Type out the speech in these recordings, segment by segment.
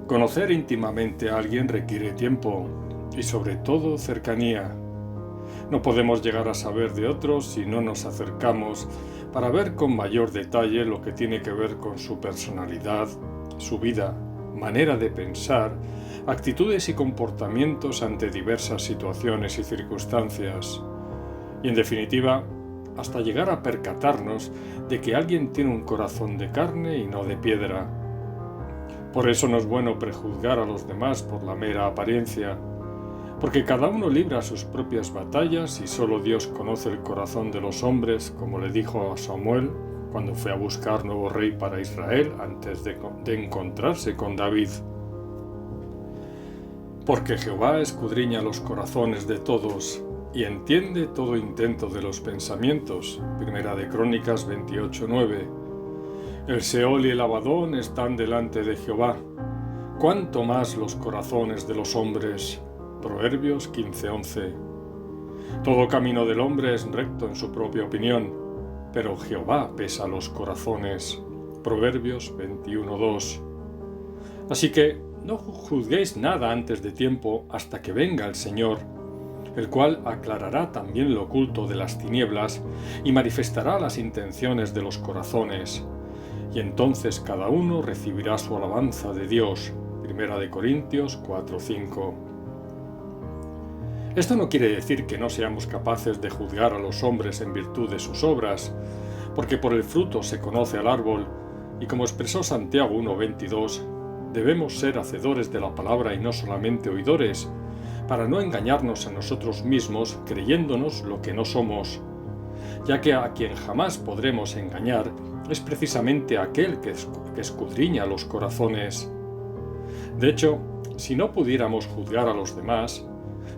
Conocer íntimamente a alguien requiere tiempo y sobre todo cercanía. No podemos llegar a saber de otros si no nos acercamos para ver con mayor detalle lo que tiene que ver con su personalidad, su vida, manera de pensar, actitudes y comportamientos ante diversas situaciones y circunstancias. Y en definitiva, hasta llegar a percatarnos de que alguien tiene un corazón de carne y no de piedra. Por eso no es bueno prejuzgar a los demás por la mera apariencia, porque cada uno libra sus propias batallas y solo Dios conoce el corazón de los hombres, como le dijo a Samuel cuando fue a buscar nuevo rey para Israel antes de encontrarse con David. Porque Jehová escudriña los corazones de todos y entiende todo intento de los pensamientos. Primera de Crónicas 28:9. El Seol y el Abadón están delante de Jehová. ¿Cuánto más los corazones de los hombres? Proverbios 15:11. Todo camino del hombre es recto en su propia opinión, pero Jehová pesa los corazones. Proverbios 21:2. Así que no juzguéis nada antes de tiempo hasta que venga el Señor, el cual aclarará también lo oculto de las tinieblas y manifestará las intenciones de los corazones. Y entonces cada uno recibirá su alabanza de Dios. Primera de Corintios 4:5. Esto no quiere decir que no seamos capaces de juzgar a los hombres en virtud de sus obras, porque por el fruto se conoce al árbol, y como expresó Santiago 1:22, debemos ser hacedores de la palabra y no solamente oidores, para no engañarnos a nosotros mismos creyéndonos lo que no somos, ya que a quien jamás podremos engañar es precisamente aquel que escudriña los corazones. De hecho, si no pudiéramos juzgar a los demás,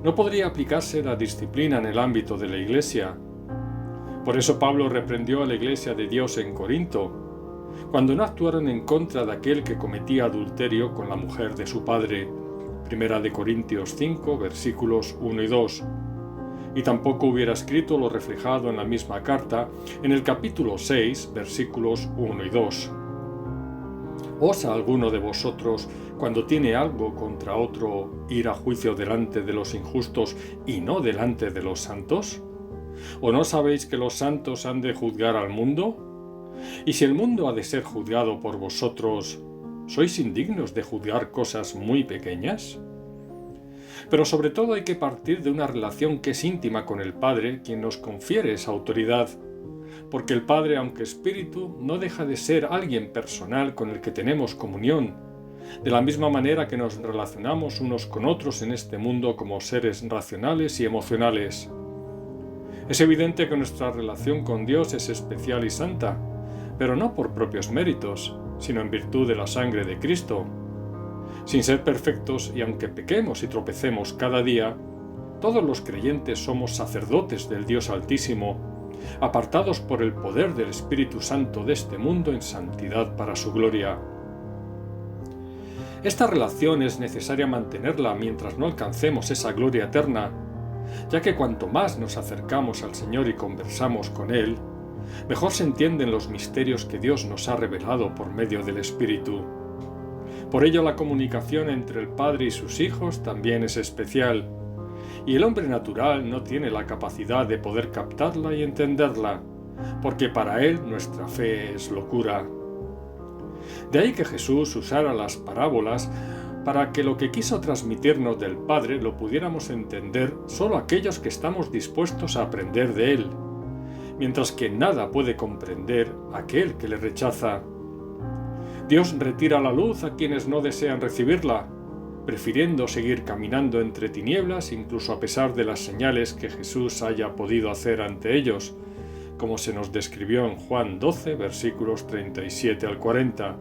no podría aplicarse la disciplina en el ámbito de la Iglesia. Por eso Pablo reprendió a la Iglesia de Dios en Corinto, cuando no actuaron en contra de aquel que cometía adulterio con la mujer de su padre. Primera de Corintios 5, versículos 1 y 2. Y tampoco hubiera escrito lo reflejado en la misma carta, en el capítulo 6, versículos 1 y 2. ¿Osa alguno de vosotros, cuando tiene algo contra otro, ir a juicio delante de los injustos y no delante de los santos? ¿O no sabéis que los santos han de juzgar al mundo? Y si el mundo ha de ser juzgado por vosotros, ¿sois indignos de juzgar cosas muy pequeñas? Pero sobre todo hay que partir de una relación que es íntima con el Padre, quien nos confiere esa autoridad, porque el Padre, aunque espíritu, no deja de ser alguien personal con el que tenemos comunión, de la misma manera que nos relacionamos unos con otros en este mundo como seres racionales y emocionales. Es evidente que nuestra relación con Dios es especial y santa, pero no por propios méritos, sino en virtud de la sangre de Cristo. Sin ser perfectos y aunque pequemos y tropecemos cada día, todos los creyentes somos sacerdotes del Dios Altísimo, apartados por el poder del Espíritu Santo de este mundo en santidad para su gloria. Esta relación es necesaria mantenerla mientras no alcancemos esa gloria eterna, ya que cuanto más nos acercamos al Señor y conversamos con Él, mejor se entienden los misterios que Dios nos ha revelado por medio del Espíritu. Por ello la comunicación entre el Padre y sus hijos también es especial, y el hombre natural no tiene la capacidad de poder captarla y entenderla, porque para él nuestra fe es locura. De ahí que Jesús usara las parábolas para que lo que quiso transmitirnos del Padre lo pudiéramos entender solo aquellos que estamos dispuestos a aprender de Él, mientras que nada puede comprender aquel que le rechaza. Dios retira la luz a quienes no desean recibirla, prefiriendo seguir caminando entre tinieblas incluso a pesar de las señales que Jesús haya podido hacer ante ellos, como se nos describió en Juan 12, versículos 37 al 40,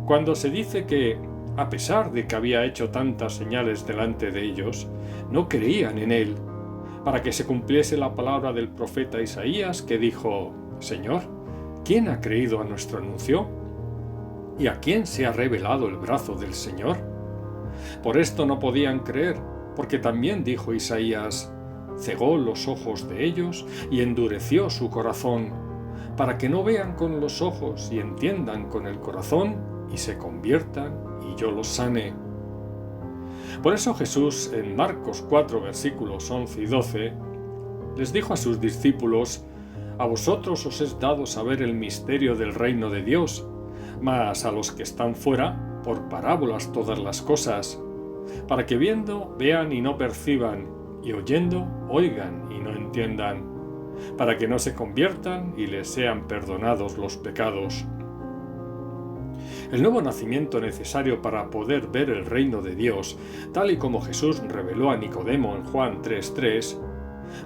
cuando se dice que, a pesar de que había hecho tantas señales delante de ellos, no creían en él, para que se cumpliese la palabra del profeta Isaías que dijo: Señor, ¿quién ha creído a nuestro anuncio? ¿Y a quién se ha revelado el brazo del Señor? Por esto no podían creer, porque también dijo Isaías: cegó los ojos de ellos y endureció su corazón, para que no vean con los ojos y entiendan con el corazón y se conviertan y yo los sane. Por eso Jesús, en Marcos 4, versículos 11 y 12, les dijo a sus discípulos: «A vosotros os es dado saber el misterio del reino de Dios, mas a los que están fuera, por parábolas todas las cosas, para que viendo vean y no perciban, y oyendo oigan y no entiendan, para que no se conviertan y les sean perdonados los pecados». El nuevo nacimiento necesario para poder ver el reino de Dios, tal y como Jesús reveló a Nicodemo en Juan 3:3,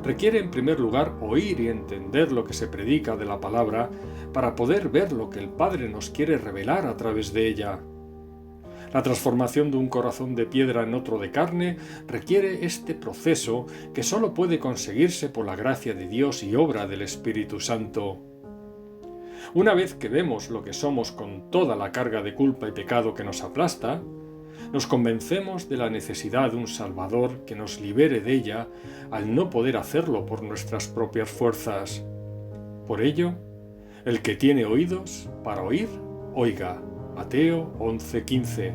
requiere en primer lugar oír y entender lo que se predica de la palabra para poder ver lo que el Padre nos quiere revelar a través de ella. La transformación de un corazón de piedra en otro de carne requiere este proceso que solo puede conseguirse por la gracia de Dios y obra del Espíritu Santo. Una vez que vemos lo que somos con toda la carga de culpa y pecado que nos aplasta, nos convencemos de la necesidad de un Salvador que nos libere de ella al no poder hacerlo por nuestras propias fuerzas. Por ello, el que tiene oídos para oír, oiga. Mateo 11:15.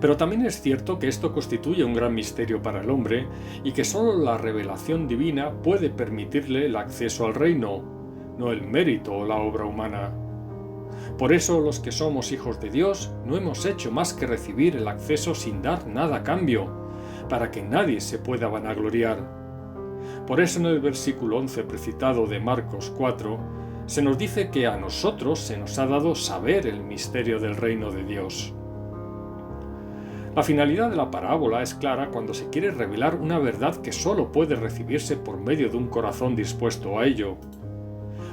Pero también es cierto que esto constituye un gran misterio para el hombre y que solo la revelación divina puede permitirle el acceso al reino, no el mérito o la obra humana. Por eso los que somos hijos de Dios no hemos hecho más que recibir el acceso sin dar nada a cambio, para que nadie se pueda vanagloriar. Por eso en el versículo 11 precitado de Marcos 4, se nos dice que a nosotros se nos ha dado saber el misterio del reino de Dios. La finalidad de la parábola es clara cuando se quiere revelar una verdad que solo puede recibirse por medio de un corazón dispuesto a ello.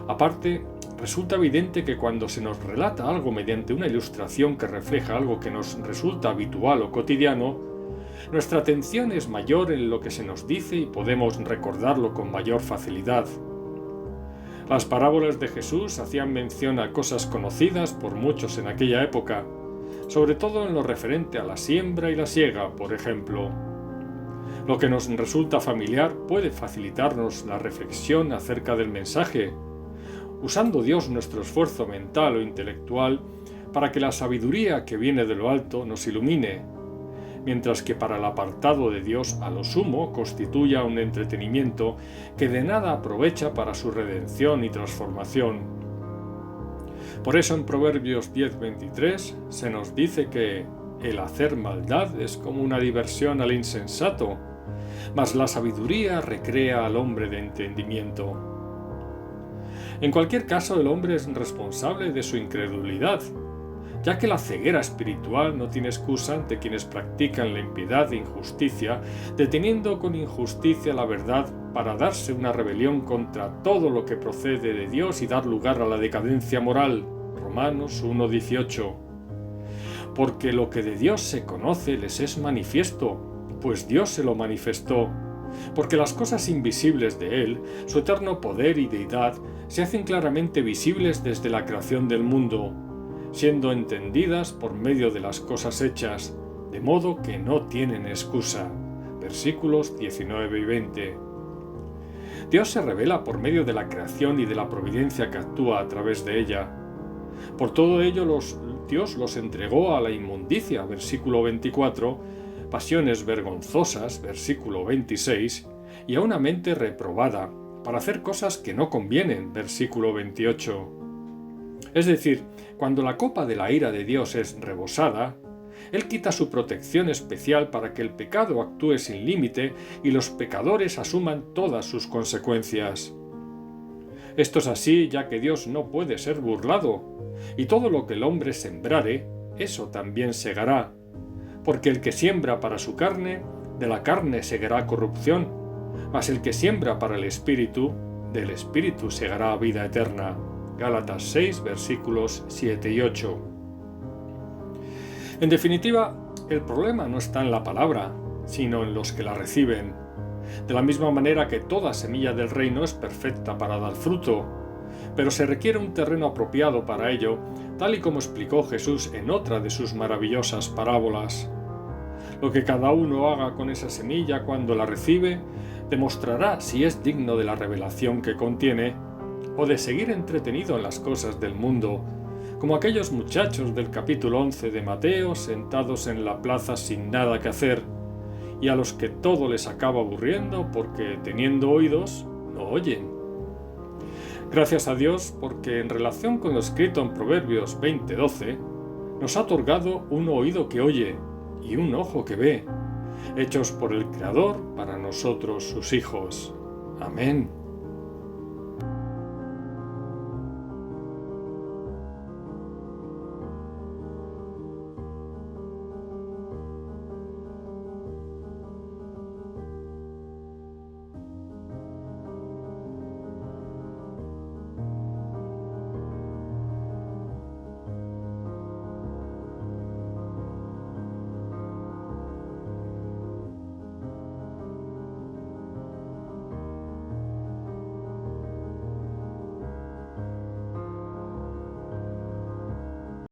Aparte, resulta evidente que cuando se nos relata algo mediante una ilustración que refleja algo que nos resulta habitual o cotidiano, nuestra atención es mayor en lo que se nos dice y podemos recordarlo con mayor facilidad. Las parábolas de Jesús hacían mención a cosas conocidas por muchos en aquella época, sobre todo en lo referente a la siembra y la siega, por ejemplo. Lo que nos resulta familiar puede facilitarnos la reflexión acerca del mensaje, usando Dios nuestro esfuerzo mental o intelectual para que la sabiduría que viene de lo alto nos ilumine, mientras que para el apartado de Dios a lo sumo constituya un entretenimiento que de nada aprovecha para su redención y transformación. Por eso en Proverbios 10:23 se nos dice que el hacer maldad es como una diversión al insensato, mas la sabiduría recrea al hombre de entendimiento. En cualquier caso, el hombre es responsable de su incredulidad, ya que la ceguera espiritual no tiene excusa ante quienes practican la impiedad e injusticia, deteniendo con injusticia la verdad para darse una rebelión contra todo lo que procede de Dios y dar lugar a la decadencia moral. Romanos 1:18. Porque lo que de Dios se conoce les es manifiesto, pues Dios se lo manifestó. Porque las cosas invisibles de Él, su eterno poder y deidad, se hacen claramente visibles desde la creación del mundo, siendo entendidas por medio de las cosas hechas, de modo que no tienen excusa. Versículos 19 y 20. Dios se revela por medio de la creación y de la providencia que actúa a través de ella. Por todo ello Dios los entregó a la inmundicia, versículo 24, pasiones vergonzosas, versículo 26, y a una mente reprobada, para hacer cosas que no convienen, versículo 28. Es decir, cuando la copa de la ira de Dios es rebosada, Él quita su protección especial para que el pecado actúe sin límite y los pecadores asuman todas sus consecuencias. Esto es así ya que Dios no puede ser burlado, y todo lo que el hombre sembrare, eso también segará, porque el que siembra para su carne, de la carne segará corrupción, mas el que siembra para el Espíritu, del Espíritu segará vida eterna. Gálatas 6, versículos 7 y 8. En definitiva, el problema no está en la palabra, sino en los que la reciben. De la misma manera que toda semilla del reino es perfecta para dar fruto, pero se requiere un terreno apropiado para ello, tal y como explicó Jesús en otra de sus maravillosas parábolas. Lo que cada uno haga con esa semilla cuando la recibe, demostrará si es digno de la revelación que contiene o de seguir entretenido en las cosas del mundo, como aquellos muchachos del capítulo 11 de Mateo sentados en la plaza sin nada que hacer, y a los que todo les acaba aburriendo porque, teniendo oídos, no oyen. Gracias a Dios porque en relación con lo escrito en Proverbios 20:12, nos ha otorgado un oído que oye y un ojo que ve, hechos por el Creador para nosotros sus hijos. Amén.